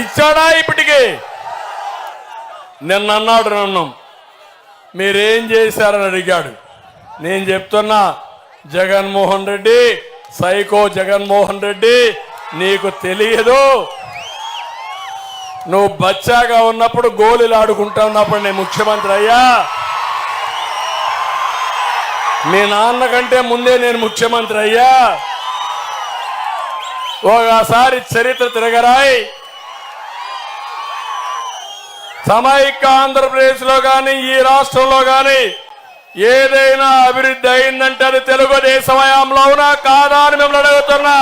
ఇచ్చాడా ఇప్పటికి? నిన్న అన్నాడు, నన్ను మీరేం చేశారని అడిగాడు. నేను చెప్తున్నా, జగన్మోహన్ రెడ్డి, సైకో జగన్మోహన్ రెడ్డి, నీకు తెలియదు. నువ్వు బచ్చాగా ఉన్నప్పుడు గోళీలు ఆడుకుంటా ఉన్నప్పుడు నేను ముఖ్యమంత్రి అయ్యా. మీ నాన్న కంటే ముందే నేను ముఖ్యమంత్రి అయ్యా. ఒకసారి చరిత్ర తిరగరాయి. సమైక్య ఆంధ్రప్రదేశ్లో కానీ ఈ రాష్ట్రంలో కానీ ఏదైనా అభివృద్ధి అయిందంటే అది తెలుగుదేశం హయాంలో అవునా కాదా అని మిమ్మల్ని అడుగుతున్నా.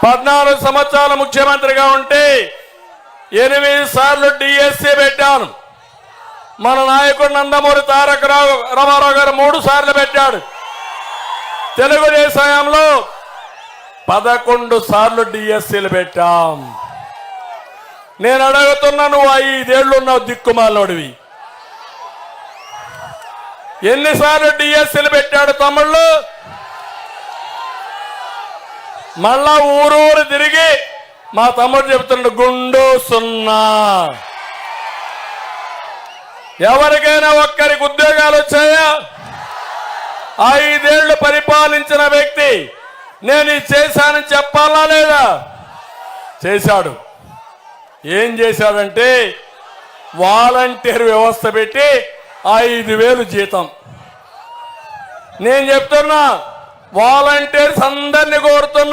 14 సంవత్సరాలు ముఖ్యమంత్రిగా ఉంటే 8 సార్లు డిఎస్సీ పెట్టాను. మన నాయకుడు నందమూరి తారక రామారావు గారు 3 సార్లు పెట్టాడు. తెలుగుదేశం హయాంలో 11 సార్లు డిఎస్సీలు పెట్టాం. నేను అడుగుతున్నా, నువ్వు 5 ఏళ్ళు ఉన్నావు దిక్కుమాలోడివి, ఎన్నిసార్లు డిఎస్సీలు పెట్టాడు తమ్ముళ్ళు? మళ్ళా ఊరూరు తిరిగి మా తమ్ముడు చెప్తున్నాడు గుండు సున్నా. ఎవరికైనా ఒక్కరికి ఉద్యోగాలు వచ్చాయా? 5 ఏళ్లు పరిపాలించిన వ్యక్తి నేను ఇది చేశానని చెప్పాలా లేదా? చేశాడు. ఏం చేశాడంటే వాలంటీర్ వ్యవస్థ పెట్టి 5,000 జీతం. నేను చెప్తున్నా, వాలంటీర్స్ అందరినీ కోరుతున్నా,